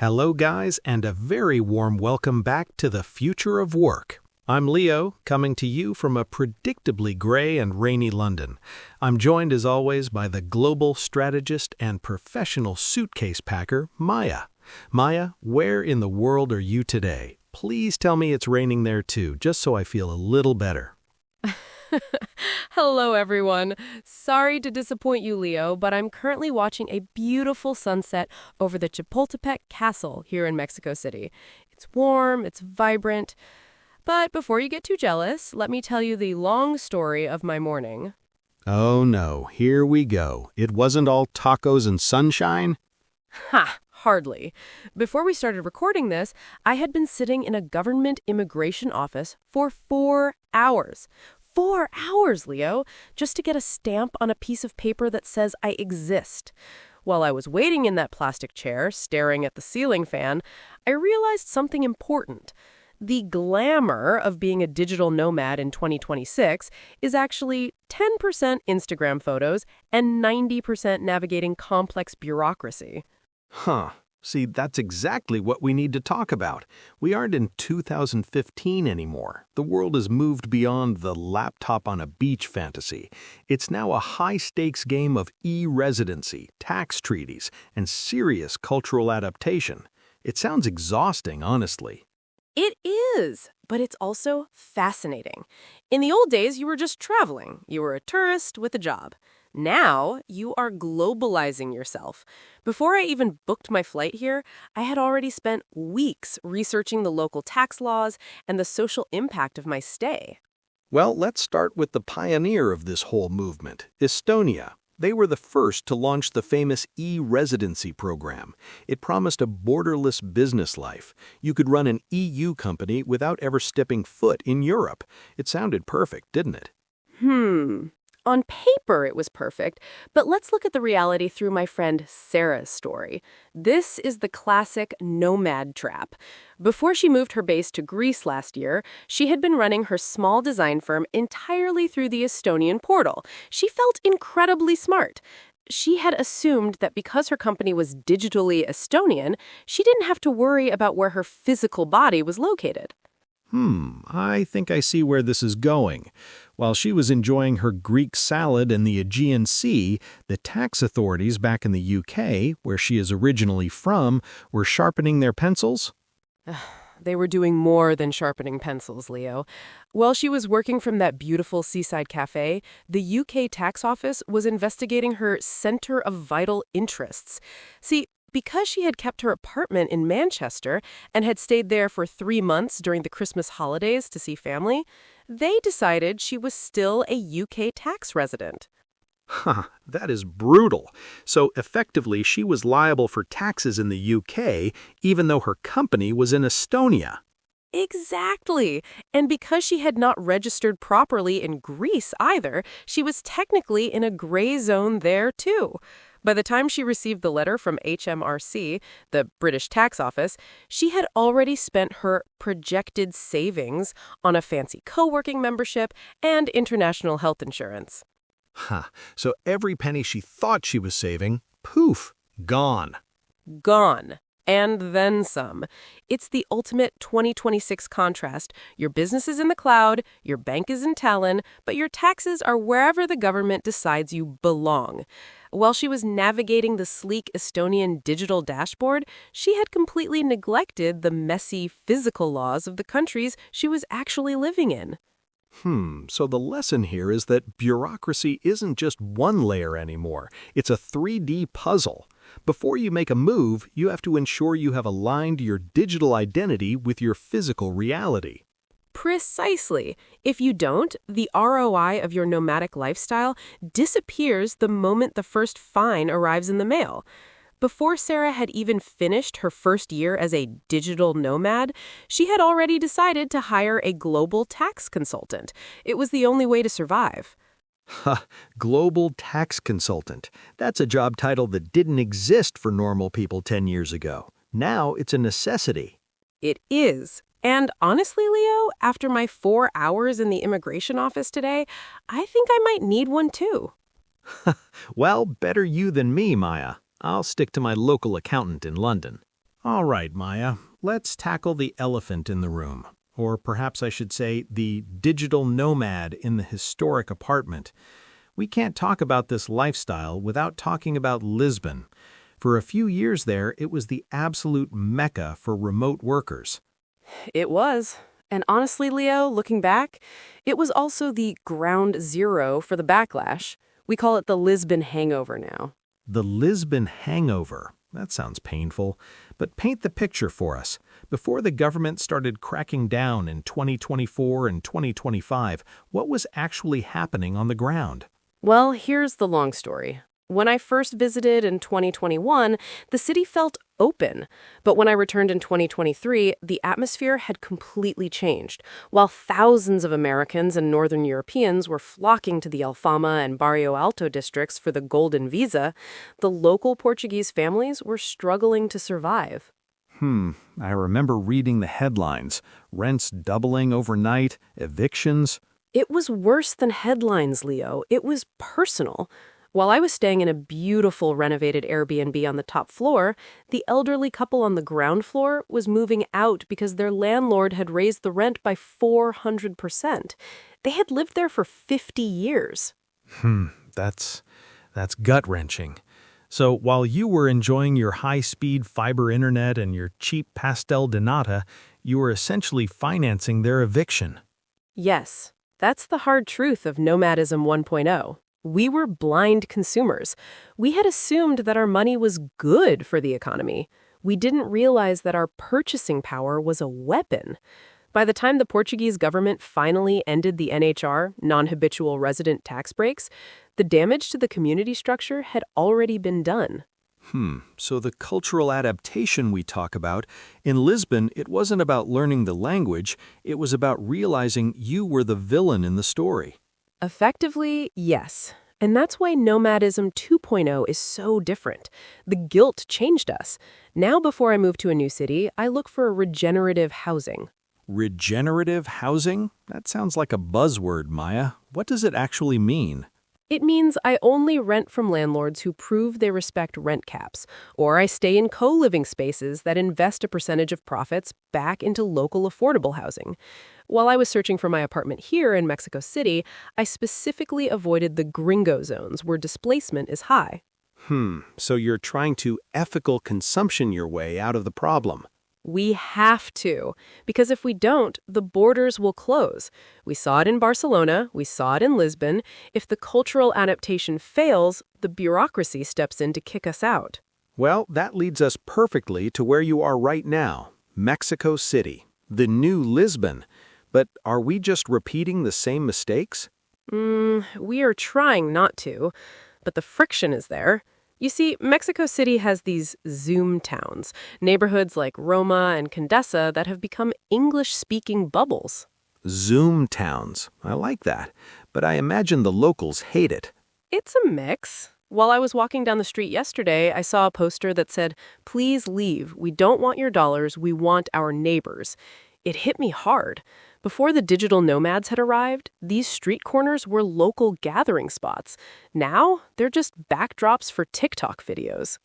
Hello, guys, and a very warm welcome back to the future of work. I'm Leo, coming to you from a predictably gray and rainy London. I'm joined, as always, by the global strategist and professional suitcase packer, Maya. Maya, where in the world are you today? Please tell me it's raining there too, just so I feel a little better. Hello, everyone. Sorry to disappoint you, Leo, but I'm currently watching a beautiful sunset over the Chapultepec Castle here in Mexico City. It's warm, it's vibrant. But before you get too jealous, let me tell you the long story of my morning. Oh no, here we go. It wasn't all tacos and sunshine? Ha! Hardly. Before we started recording this, I had been sitting in a government immigration office for 4 hours. 4 hours, Leo, just to get a stamp on a piece of paper that says I exist. While I was waiting in that plastic chair, staring at the ceiling fan, I realized something important. The glamour of being a digital nomad in 2026 is actually 10% Instagram photos and 90% navigating complex bureaucracy. Huh. See, that's exactly what we need to talk about. We aren't in 2015 anymore. The world has moved beyond the laptop on a beach fantasy. It's now a high-stakes game of e-Residency, tax treaties, and serious cultural adaptation. It sounds exhausting, honestly. It is, but it's also fascinating. In the old days, you were just traveling. You were a tourist with a job. Now, you are globalizing yourself. Before I even booked my flight here, I had already spent weeks researching the local tax laws and the social impact of my stay. Well, let's start with the pioneer of this whole movement, Estonia. They were the first to launch the famous e-Residency program. It promised a borderless business life. You could run an EU company without ever stepping foot in Europe. It sounded perfect, didn't it? On paper, it was perfect, but let's look at the reality through my friend Sarah's story. This is the classic nomad trap. Before she moved her base to Greece last year, she had been running her small design firm entirely through the Estonian portal. She felt incredibly smart. She had assumed that because her company was digitally Estonian, she didn't have to worry about where her physical body was located. I think I see where this is going. While she was enjoying her Greek salad in the Aegean Sea, the tax authorities back in the UK, where she is originally from, were sharpening their pencils. They were doing more than sharpening pencils, Leo. While she was working from that beautiful seaside cafe, the UK tax office was investigating her center of vital interests. See, because she had kept her apartment in Manchester and had stayed there for 3 months during the Christmas holidays to see family, they decided she was still a UK tax resident. That is brutal. So effectively, she was liable for taxes in the UK, even though her company was in Estonia. Exactly. And because she had not registered properly in Greece either, she was technically in a gray zone there too. By the time she received the letter from HMRC, the British tax office, she had already spent her projected savings on a fancy co-working membership and international health insurance. So every penny she thought she was saving, poof, gone. Gone. And then some. It's the ultimate 2026 contrast. Your business is in the cloud, your bank is in Tallinn, but your taxes are wherever the government decides you belong. While she was navigating the sleek Estonian digital dashboard, she had completely neglected the messy physical laws of the countries she was actually living in. So the lesson here is that bureaucracy isn't just one layer anymore. It's a 3D puzzle. Before you make a move, you have to ensure you have aligned your digital identity with your physical reality. Precisely. If you don't, the ROI of your nomadic lifestyle disappears the moment the first fine arrives in the mail. Before Sarah had even finished her first year as a digital nomad, she had already decided to hire a global tax consultant. It was the only way to survive. Global tax consultant. That's a job title that didn't exist for normal people 10 years ago. Now it's a necessity. It is. And honestly, Leo, after my 4 hours in the immigration office today, I think I might need one too. Well, better you than me, Maya. I'll stick to my local accountant in London. All right, Maya, let's tackle the elephant in the room. Or perhaps I should say the digital nomad in the historic apartment. We can't talk about this lifestyle without talking about Lisbon. For a few years there, it was the absolute mecca for remote workers. It was. And honestly, Leo, looking back, it was also the ground zero for the backlash. We call it the Lisbon hangover now. The Lisbon hangover. That sounds painful. But paint the picture for us. Before the government started cracking down in 2024 and 2025, what was actually happening on the ground? Well, here's the long story. When I first visited in 2021, the city felt open. But when I returned in 2023, the atmosphere had completely changed. While thousands of Americans and Northern Europeans were flocking to the Alfama and Barrio Alto districts for the golden visa, the local Portuguese families were struggling to survive. I remember reading the headlines. Rents doubling overnight, evictions. It was worse than headlines, Leo. It was personal. While I was staying in a beautiful renovated Airbnb on the top floor, the elderly couple on the ground floor was moving out because their landlord had raised the rent by 400%. They had lived there for 50 years. That's gut-wrenching. So while you were enjoying your high-speed fiber internet and your cheap pastel de nata, you were essentially financing their eviction. Yes, that's the hard truth of Nomadism 1.0. We were blind consumers. We had assumed that our money was good for the economy. We didn't realize that our purchasing power was a weapon. By the time the Portuguese government finally ended the NHR, non-habitual resident tax breaks, the damage to the community structure had already been done. So the cultural adaptation we talk about, in Lisbon, it wasn't about learning the language, it was about realizing you were the villain in the story. Effectively, yes. And that's why Nomadism 2.0 is so different. The guilt changed us. Now, before I move to a new city, I look for regenerative housing. Regenerative housing? That sounds like a buzzword, Maya. What does it actually mean? It means I only rent from landlords who prove they respect rent caps, or I stay in co-living spaces that invest a percentage of profits back into local affordable housing. While I was searching for my apartment here in Mexico City, I specifically avoided the gringo zones where displacement is high. So you're trying to ethical consumption your way out of the problem. We have to, because if we don't, the borders will close. We saw it in Barcelona, we saw it in Lisbon. If the cultural adaptation fails, the bureaucracy steps in to kick us out. Well, that leads us perfectly to where you are right now, Mexico City, the new Lisbon. But are we just repeating the same mistakes? We are trying not to, but the friction is there. You see, Mexico City has these Zoom towns, neighborhoods like Roma and Condesa that have become English-speaking bubbles. Zoom towns. I like that. But I imagine the locals hate it. It's a mix. While I was walking down the street yesterday, I saw a poster that said, "Please leave. We don't want your dollars. We want our neighbors." It hit me hard. Before the digital nomads had arrived, these street corners were local gathering spots. Now, they're just backdrops for TikTok videos.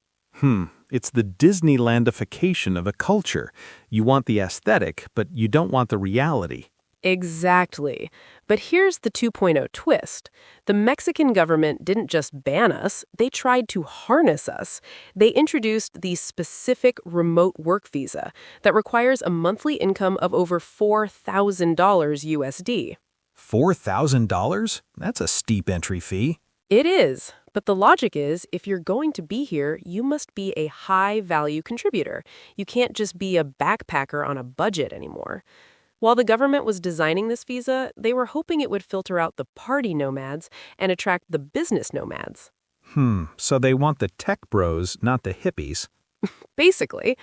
It's the Disneylandification of a culture. You want the aesthetic, but you don't want the reality. Exactly. But here's the 2.0 twist. The Mexican government didn't just ban us, they tried to harness us. They introduced the specific remote work visa that requires a monthly income of over $4,000 USD. $4,000? That's a steep entry fee. It is. But the logic is, if you're going to be here, you must be a high-value contributor. You can't just be a backpacker on a budget anymore. While the government was designing this visa, they were hoping it would filter out the party nomads and attract the business nomads. So they want the tech bros, not the hippies. Basically.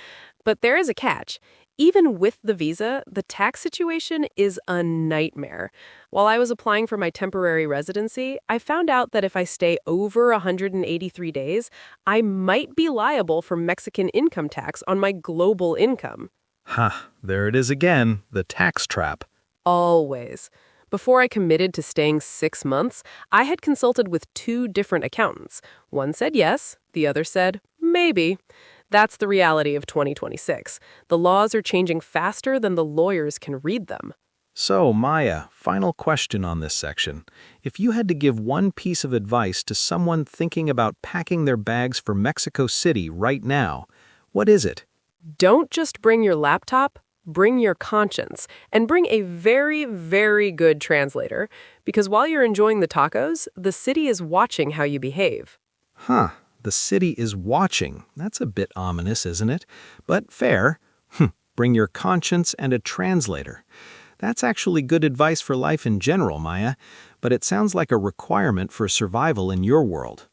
But there is a catch. Even with the visa, the tax situation is a nightmare. While I was applying for my temporary residency, I found out that if I stay over 183 days, I might be liable for Mexican income tax on my global income. There it is again, the tax trap. Always. Before I committed to staying 6 months, I had consulted with 2 different accountants. One said yes, the other said maybe. That's the reality of 2026. The laws are changing faster than the lawyers can read them. So, Maya, final question on this section. If you had to give one piece of advice to someone thinking about packing their bags for Mexico City right now, what is it? Don't just bring your laptop, bring your conscience, and bring a very, very good translator, because while you're enjoying the tacos, the city is watching how you behave. Huh, the city is watching. That's a bit ominous, isn't it? But fair. Bring your conscience and a translator. That's actually good advice for life in general, Maya, but it sounds like a requirement for survival in your world.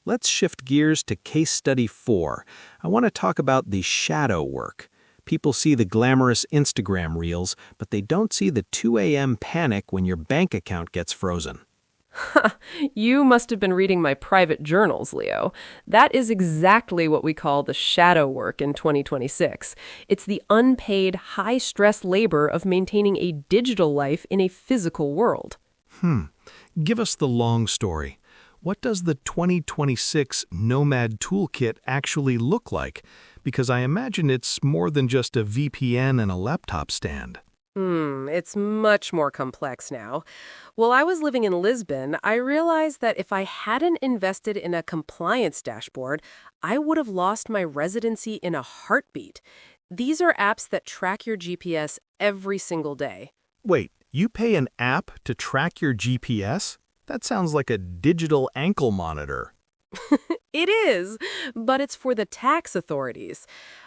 Let's shift gears to case study 4. I want to talk about the shadow work. People see the glamorous Instagram reels, but they don't see the 2 a.m. panic when your bank account gets frozen. You must have been reading my private journals, Leo. That is exactly what we call the shadow work in 2026. It's the unpaid, high-stress labor of maintaining a digital life in a physical world. Give us the long story. What does the 2026 Nomad Toolkit actually look like? Because I imagine it's more than just a VPN and a laptop stand. It's much more complex now. While I was living in Lisbon, I realized that if I hadn't invested in a compliance dashboard, I would have lost my residency in a heartbeat. These are apps that track your GPS every single day. Wait, you pay an app to track your GPS? That sounds like a digital ankle monitor. It is, but it's for the tax authorities.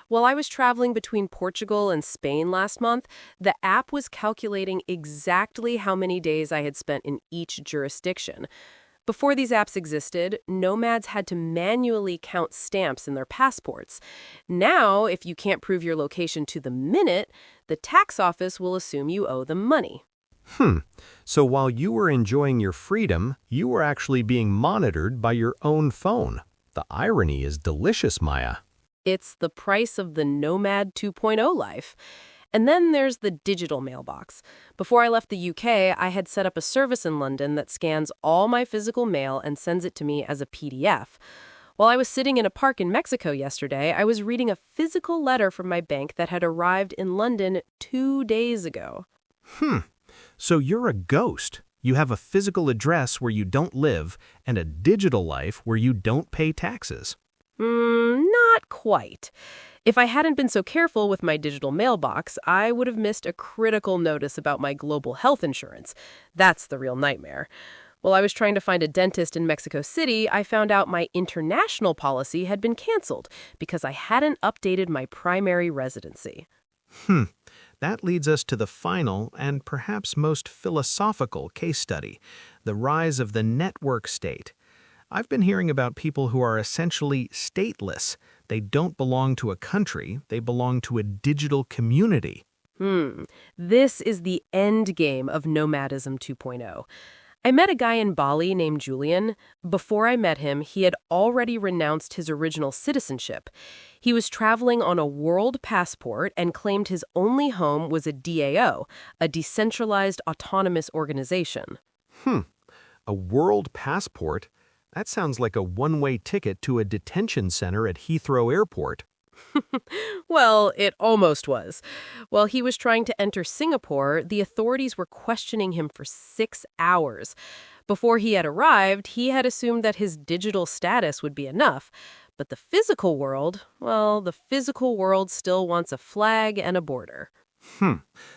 While I was traveling between Portugal and Spain last month, the app was calculating exactly how many days I had spent in each jurisdiction. Before these apps existed, nomads had to manually count stamps in their passports. Now, if you can't prove your location to the minute, the tax office will assume you owe them money. So while you were enjoying your freedom, you were actually being monitored by your own phone. The irony is delicious, Maya. It's the price of the Nomad 2.0 life. And then there's the digital mailbox. Before I left the UK, I had set up a service in London that scans all my physical mail and sends it to me as a PDF. While I was sitting in a park in Mexico yesterday, I was reading a physical letter from my bank that had arrived in London 2 days ago. So you're a ghost. You have a physical address where you don't live and a digital life where you don't pay taxes. Not quite. If I hadn't been so careful with my digital mailbox, I would have missed a critical notice about my global health insurance. That's the real nightmare. While I was trying to find a dentist in Mexico City, I found out my international policy had been canceled because I hadn't updated my primary residency. That leads us to the final and perhaps most philosophical case study, the rise of the network state. I've been hearing about people who are essentially stateless. They don't belong to a country, they belong to a digital community. This is the end game of Nomadism 2.0. I met a guy in Bali named Julian. Before I met him, he had already renounced his original citizenship. He was traveling on a world passport and claimed his only home was a DAO, a decentralized autonomous organization. A world passport? That sounds like a one-way ticket to a detention center at Heathrow Airport. Well, it almost was. While he was trying to enter Singapore, the authorities were questioning him for 6 hours. Before he had arrived, he had assumed that his digital status would be enough. But the physical world, well, the physical world still wants a flag and a border.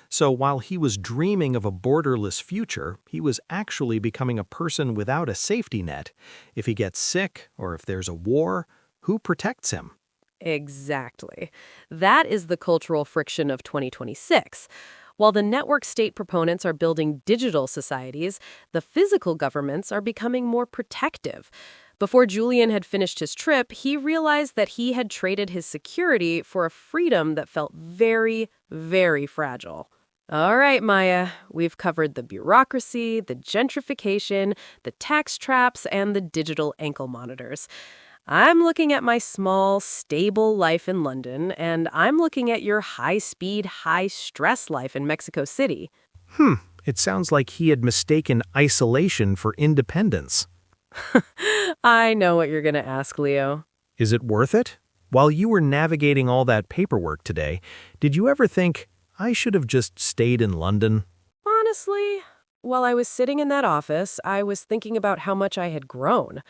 So while he was dreaming of a borderless future, he was actually becoming a person without a safety net. If he gets sick or if there's a war, who protects him? Exactly. That is the cultural friction of 2026. While the network state proponents are building digital societies, the physical governments are becoming more protective. Before Julian had finished his trip, he realized that he had traded his security for a freedom that felt very, very fragile. All right, Maya, we've covered the bureaucracy, the gentrification, the tax traps, and the digital ankle monitors. I'm looking at my small, stable life in London, and I'm looking at your high-speed, high-stress life in Mexico City. It sounds like he had mistaken isolation for independence. I know what you're going to ask, Leo. Is it worth it? While you were navigating all that paperwork today, did you ever think, I should have just stayed in London? Honestly, while I was sitting in that office, I was thinking about how much I had grown.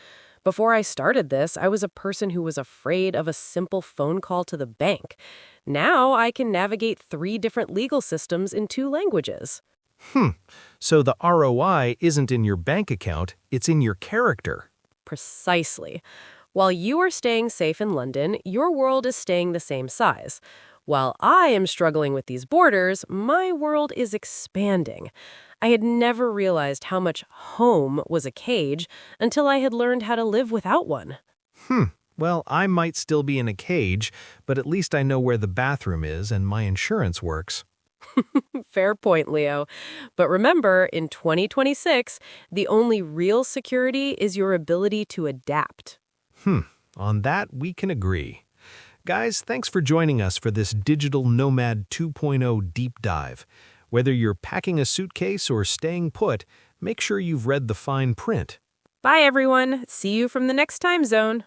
Before I started this, I was a person who was afraid of a simple phone call to the bank. Now I can navigate 3 different legal systems in 2 languages. So the ROI isn't in your bank account, it's in your character. Precisely. While you are staying safe in London, your world is staying the same size. While I am struggling with these borders, my world is expanding. I had never realized how much home was a cage until I had learned how to live without one. Well, I might still be in a cage, but at least I know where the bathroom is and my insurance works. Fair point, Leo. But remember, in 2026, the only real security is your ability to adapt. On that, we can agree. Guys, thanks for joining us for this Digital Nomad 2.0 deep dive. Whether you're packing a suitcase or staying put, make sure you've read the fine print. Bye, everyone. See you from the next time zone.